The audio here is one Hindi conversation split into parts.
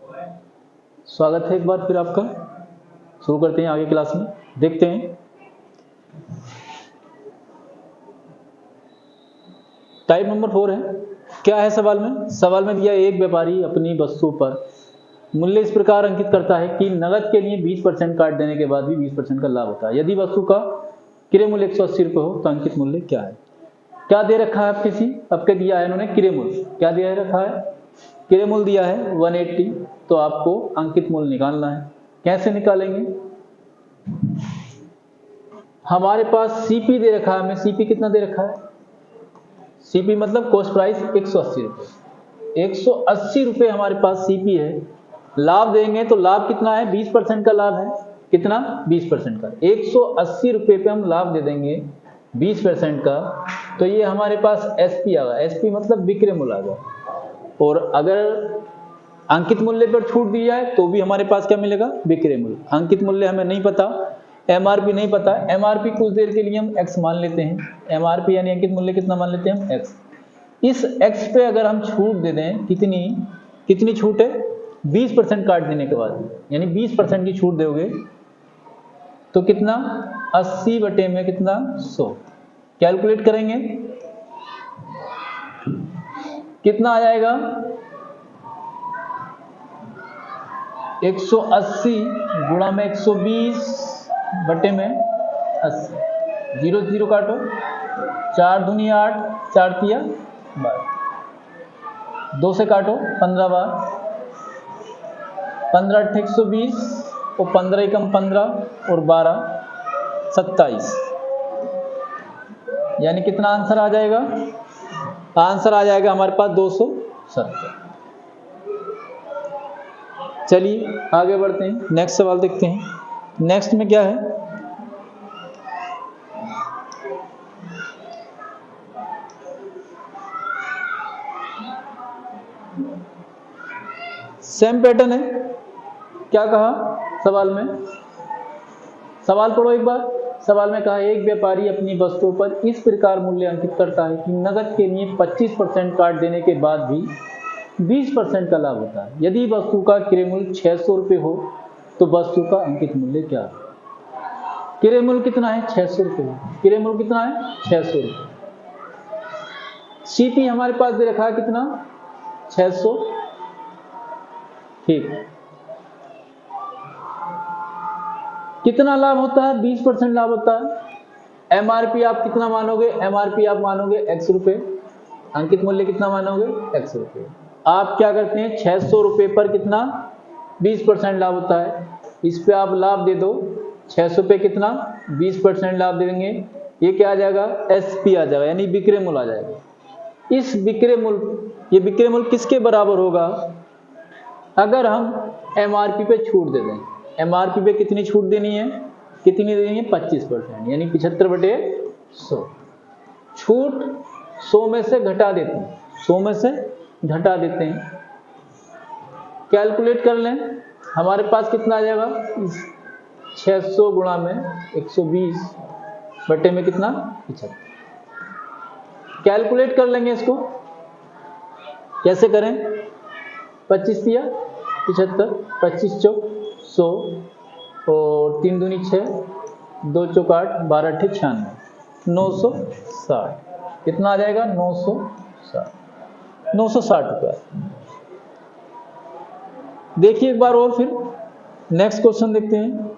स्वागत है एक बार फिर आपका। शुरू करते हैं आगे क्लास में, देखते हैं। टाइप नंबर 4 है। क्या है सवाल में? सवाल में दिया एक व्यापारी अपनी वस्तु पर मूल्य इस प्रकार अंकित करता है कि नगद के लिए 20% काट देने के बाद भी 20% का लाभ होता है। यदि वस्तु का क्रय मूल्य 180 रुपये हो तो अंकित मूल्य क्या है? क्या दे रखा है आपके दिया है इन्होंने क्रय मूल्य। क्या दिया रखा है? क्रय मूल्य दिया है 180, तो आपको अंकित मूल्य निकालना है। कैसे निकालेंगे? हमारे पास सीपी दे रखा है, हमें सीपी कितना दे रखा है? सीपी मतलब कॉस्ट प्राइस 180 रुपये। 180 रुपये हमारे पास सीपी है। लाभ देंगे तो लाभ कितना है? 20% का लाभ है। कितना? 20% का। 180 रुपये पे हम लाभ दे देंगे 20% का, तो ये हमारे पास एसपी आ गया। एसपी मतलब विक्रय मूल्य आ गया। और अगर अंकित मूल्य पर छूट दी जाए तो भी हमारे पास क्या मिलेगा? विक्रय मूल्य। अंकित मूल्य हमें नहीं पता, एमआरपी नहीं पता। एमआरपी कुछ देर के लिए हम एक्स मान लेते हैं। एमआरपी यानी अंकित मूल्य कितना मान लेते हैं हम? एक्स। इस एक्स पे अगर हम छूट दे दें, कितनी छूट है? 20% काट देने के बाद, यानी 20% की छूट दोगे तो कितना? 80 बटे में कितना? 100। कैलकुलेट करेंगे कितना आ जाएगा? 180 गुणा में 120 बटे में 80। 0 0 काटो, 4 दूनी 8, 4 तिया 12, 2 से काटो 15 बार, 15 8 120 और 15 एकम 15 और 12 27। यानी कितना आंसर आ जाएगा? आंसर आ जाएगा हमारे पास 270। चलिए आगे बढ़ते हैं, नेक्स्ट सवाल देखते हैं। नेक्स्ट में क्या है? सेम पैटर्न है। क्या कहा सवाल में? सवाल पढ़ो एक बार। सवाल में कहा एक व्यापारी अपनी वस्तु पर इस प्रकार मूल्य अंकित करता है कि नगद के लिए 25% काट देने के बाद भी 20% का लाभ होता है। यदि वस्तु का क्रय मूल्य 600 रुपये हो तो वस्तु का अंकित मूल्य क्या है? क्रय मूल्य कितना है? 600 रुपये। क्रय मूल्य कितना है? 600 रुपये। सीपी हमारे पास दे रखा है कितना? 600। ठीक। कितना लाभ होता है? 20% लाभ होता है। एमआरपी आप कितना मानोगे? एमआरपी आप मानोगे x रुपये। अंकित मूल्य कितना मानोगे? x रुपये। आप क्या करते हैं? 600 रुपये पर कितना? 20% लाभ होता है। इस पे आप लाभ दे दो। 600 पे कितना? 20% लाभ दे देंगे। ये क्या आ जाएगा? एसपी आ जाएगा, यानी विक्रय मूल्य आ जाएगा। इस विक्रय मूल्य, ये विक्रय मूल्य किसके बराबर होगा? अगर हम एमआरपी पे छूट दे दें। एमआरपी पे कितनी छूट देनी है? कितनी देनी है? 25%, यानी 75 बटे 100। छूट 100 में से घटा देते हैं। 100 में से घटा देते हैं। कैलकुलेट कर लें, हमारे पास कितना आ जाएगा? 600 गुणा में 120 बटे में कितना? 75। कैलकुलेट कर लेंगे इसको। कैसे करें? 25 दिया 75, 25 चौक 100 और 3 दूनी 6, 2 चौक 8, 12 अट्ठे 96, 960। कितना आ जाएगा? 960 रुपया। देखिए एक बार और, फिर नेक्स्ट क्वेश्चन देखते हैं।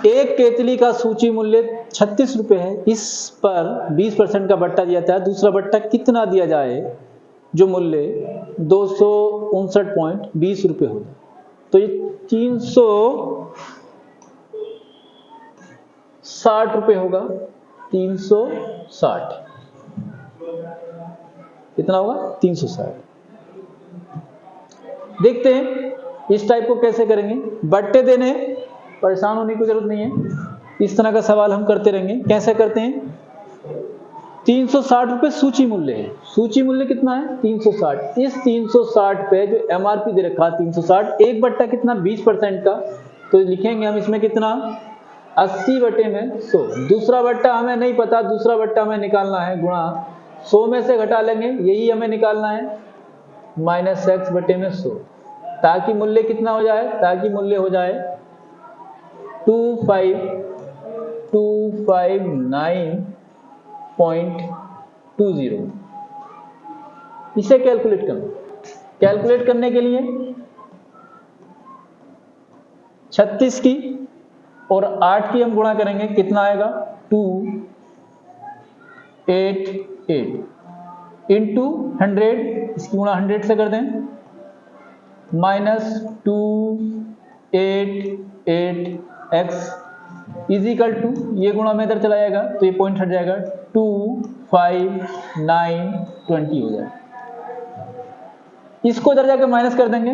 एक केतली का सूची मूल्य 36 रुपये है। इस पर 20% का बट्टा दिया जाता है। दूसरा बट्टा कितना दिया जाए जो मूल्य 259.20 रुपये हो? तो ये 360 रुपये होगा। 360 कितना होगा? 360। देखते हैं इस टाइप को कैसे करेंगे। बट्टे देने, परेशान होने की जरूरत नहीं है। इस तरह का सवाल हम करते रहेंगे। कैसे करते हैं? 360 रुपए सूची मूल्य है। सूची मूल्य कितना है 360। इस 360 पे जो एमआरपी दे रखा 360, एक बट्टा कितना 20% का, तो लिखेंगे हम इसमें कितना 80 बटे में 100। दूसरा बट्टा हमें नहीं पता, दूसरा बट्टा हमें निकालना है, गुणा 100 में से घटा लेंगे, यही हमें निकालना है, -x बटे में 100, ताकि मूल्य कितना हो जाए, ताकि मूल्य हो जाए 25259.20। इसे कैलकुलेट करना। कैलकुलेट करने के लिए 36 की और 8 की हम गुणा करेंगे, कितना आएगा 288 इंटू 100, इसकी गुणा 100 से कर दें, -288x इजिकल टू, ये गुणा में इधर चला जाएगा तो ये पॉइंट हट जाएगा, 25920 हो जाएगा। इसको इधर जाकर माइनस कर देंगे,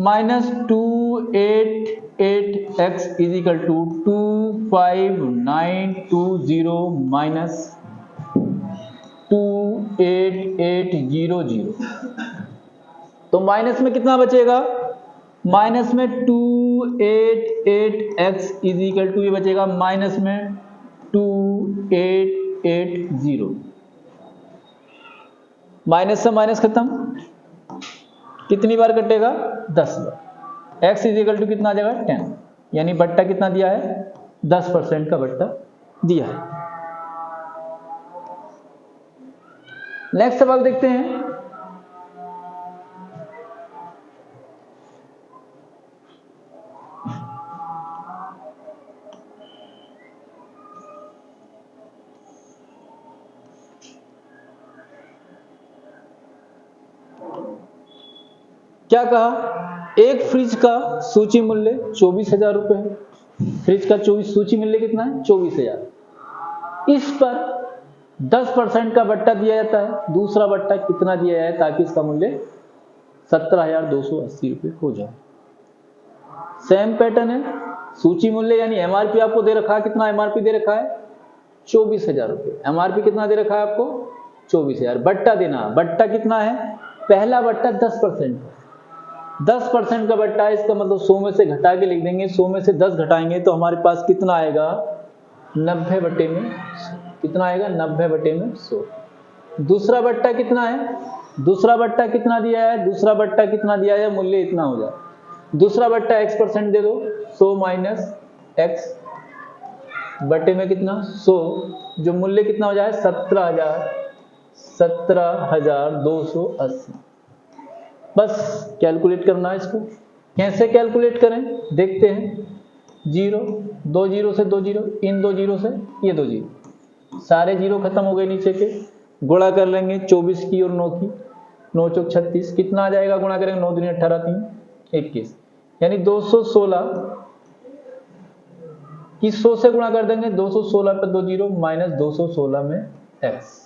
-288x इजिकल टू 25920 माइनस 28800। तो माइनस में कितना बचेगा, माइनस में 288x इजिकल टू ये बचेगा माइनस में 2880। माइनस से माइनस खत्म, कितनी बार कटेगा 10 बार। x इजिकल टू कितना आ जाएगा 10, यानी बट्टा कितना दिया है 10% का बट्टा दिया है। नेक्स्ट सवाल देखते हैं। क्या कहा, एक फ्रिज का सूची मूल्य 24,000 रुपए है। फ्रिज का सूची मूल्य कितना है 24,000। इस पर 10% का बट्टा दिया जाता है। दूसरा बट्टा कितना दिया जाए ताकि इसका मूल्य 17,280 रुपए हो जाए। सेम पैटर्न है, सूची मूल्य यानी एमआरपी आपको दे रखा है, कितना एमआरपी दे रखा है 24,000 रुपए। एमआरपी कितना दे रखा है आपको 24,000। बट्टा देना, बट्टा कितना है, पहला बट्टा 10%, 10% का बट्टा है, इसका मतलब 100 में से घटा के लिख देंगे। 100 में से 10 घटाएंगे तो हमारे पास कितना आएगा 90 बटे में, कितना आएगा 90 बटे में 100। दूसरा बट्टा कितना है, दूसरा बट्टा कितना दिया है, दूसरा बट्टा कितना दिया है, मूल्य इतना हो जाए। दूसरा बट्टा x% दे दो, 100 माइनस x बटे में कितना 100, जो मूल्य कितना हो जाए 17,280। बस कैलकुलेट करना है इसको। कैसे कैलकुलेट करें देखते हैं। 0, 2 जीरो से 2 जीरो, इन 2 जीरो से ये 2 जीरो, सारे जीरो खत्म हो गए नीचे के। गुणा कर लेंगे 24 की और 9 की, 9 चौक 36, कितना आ जाएगा, गुणा करेंगे 9 दूनी 18 3 21, यानी 216 की 100 से गुणा कर देंगे। 216 पर 2 जीरो माइनस 216 में x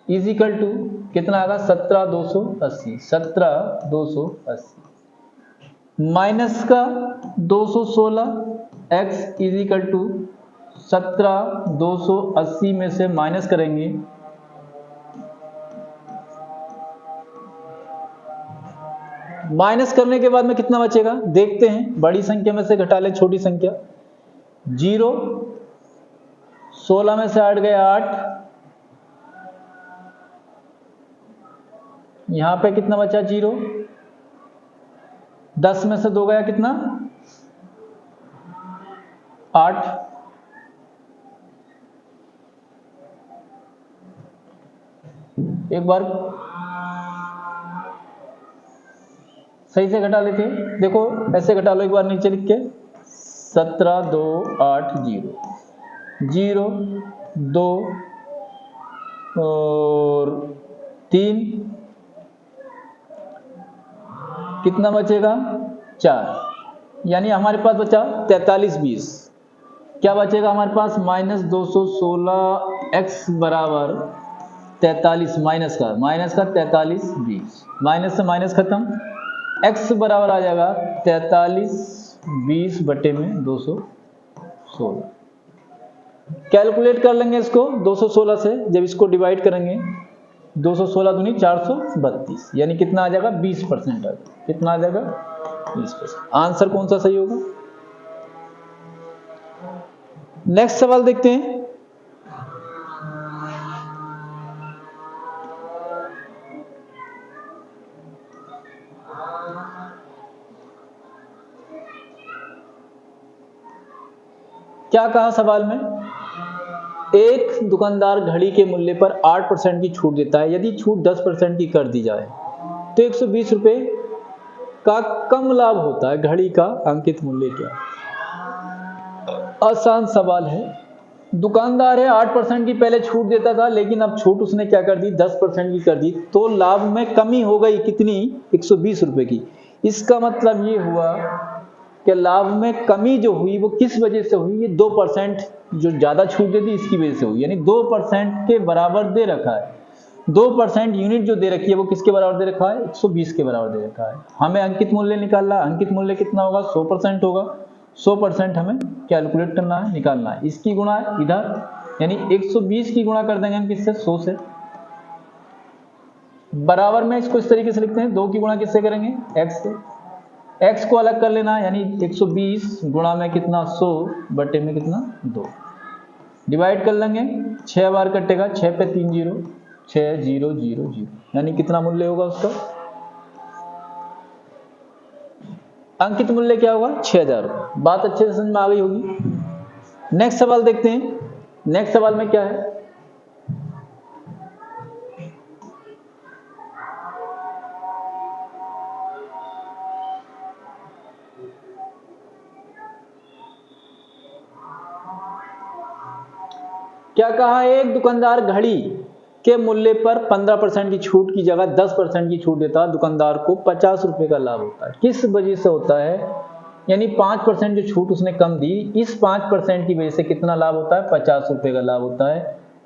इजिकल टू कितना आएगा 17,280, 17,280 माइनस का 216 x इजिकल टू 17,280 में से माइनस करेंगे, माइनस करने के बाद में कितना बचेगा देखते हैं। बड़ी संख्या में से घटा ले छोटी संख्या, 0, 16 में से 8 गए 8, यहां पे कितना बचा 0, 10 में से 2 गया कितना 8, एक बार सही से घटा लेते हैं। देखो ऐसे घटा लो एक बार नीचे लिख के, 17,280, 0 2 और 3, कितना बचेगा 4, यानी हमारे पास बचा 4320। क्या बचेगा हमारे पास -216x बराबर 43, माइनस का 4320, माइनस से माइनस खत्म, x बराबर आ जाएगा 4320 बटे में 216। कैलकुलेट कर लेंगे इसको 216 से, जब इसको डिवाइड करेंगे 216 दूनी 432, यानी कितना आ जाएगा 20% आ जाएगा। कितना आ जाएगा 20%। आंसर कौन सा सही होगा? नेक्स्ट सवाल देखते हैं। क्या कहा सवाल में? एक दुकानदार घड़ी के मूल्य पर 8% की छूट देता है। यदि छूट 10% की कर दी जाए तो 120 रुपए का कम लाभ होता है। घड़ी का अंकित मूल्य क्या? आसान सवाल है। दुकानदार है 8% की पहले छूट देता था, लेकिन अब छूट उसने क्या कर दी 10% की कर दी, तो लाभ में कमी हो गई कितनी? 120 रुपए की। इसका मतलब ये हुआ कि लाभ में कमी जो हुई वो किस वजह से हुई? ये 2% जो ज्यादा छूट दे दी इसकी वजह से हुई, यानी 2% के बराबर दे रखा है। 2% यूनिट जो दे रखी है वो किसके बराबर दे रखा है? 120 के बराबर दे रखा है। हमें अंकित मूल्य निकालना है। अंकित मूल्य कितना होगा? 100% होगा। 100% हमें कैलकुलेट करना है, निकालना है। इसकी गुणा है इधर, यानी 120 की गुणा कर देंगे हम किससे? 100 से। बराबर में इसको इस तरीके से लिखते हैं, 2 की गुणा किससे करेंगे? x से। x को अलग कर लेना, यानी 120 गुणा में कितना? 100 बटे में कितना? 2। डिवाइड कर लेंगे, 6 बार कटेगा, 6 पे 3 0, 6 0 0 0, यानी कितना मूल्य होगा उसका? अंकित मूल्य क्या होगा? 6000 रुपये। बात अच्छे से समझ में आ गई होगी। नेक्स्ट सवाल देखते हैं। नेक्स्ट सवाल में क्या है? क्या कहा? एक दुकानदार घड़ी के मूल्य पर 15% की छूट की जगह 10% की छूट देता है। दुकानदार को 50 रुपए का लाभ होता है। किस वजह से होता है? यानी 5% जो छूट उसने कम दी, इस 5% की वजह से कितना लाभ होता है? 50 रुपए का लाभ होता है।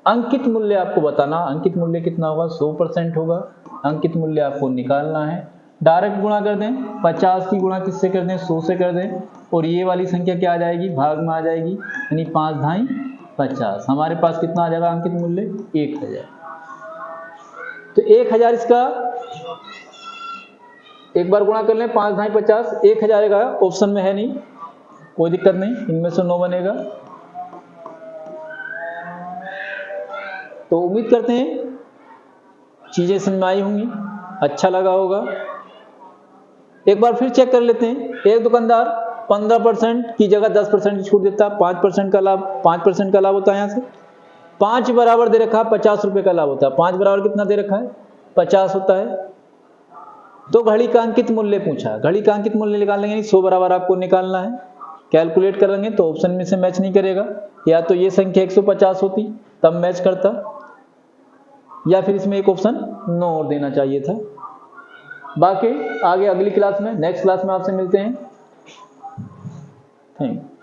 अंकित मूल्य आपको बताना। अंकित मूल्य कितना होगा? 100% होगा। अंकित मूल्य आपको निकालना है। डायरेक्ट गुणा कर दें, 50 की गुणा किससे कर दें? 100 से कर दें, और ये वाली संख्या क्या आ जाएगी? भाग में आ जाएगी, यानी 5 ढाई 50। हमारे पास कितना आ जाएगा अंकित मूल्य? 1000। तो 1000 इसका एक बार गुणा कर लें, 5 ढाई 50, 1000 का ऑप्शन में है नहीं, कोई दिक्कत नहीं, इनमें से 9 बनेगा। तो उम्मीद करते हैं चीजें समझ में आई होंगी, अच्छा लगा होगा। एक बार फिर चेक कर लेते हैं। एक दुकानदार 15% की जगह 10% की छूट देता है। 5% का लाभ, 5% का लाभ होता है। यहाँ से 5 बराबर दे रखा है, 50 रुपए का लाभ होता है। 5 बराबर कितना दे रखा है? 50 होता है। तो घड़ी का अंकित मूल्य पूछा। घड़ी का अंकित मूल्य निकाल लेंगे, 100 बराबर आपको निकालना है। कैलकुलेट करेंगे तो ऑप्शन में से मैच नहीं करेगा। या तो ये संख्या 150 होती तब मैच करता, या फिर इसमें एक ऑप्शन 9 और देना चाहिए था। बाकी आगे अगली क्लास में, नेक्स्ट क्लास में आपसे मिलते हैं। Thank you.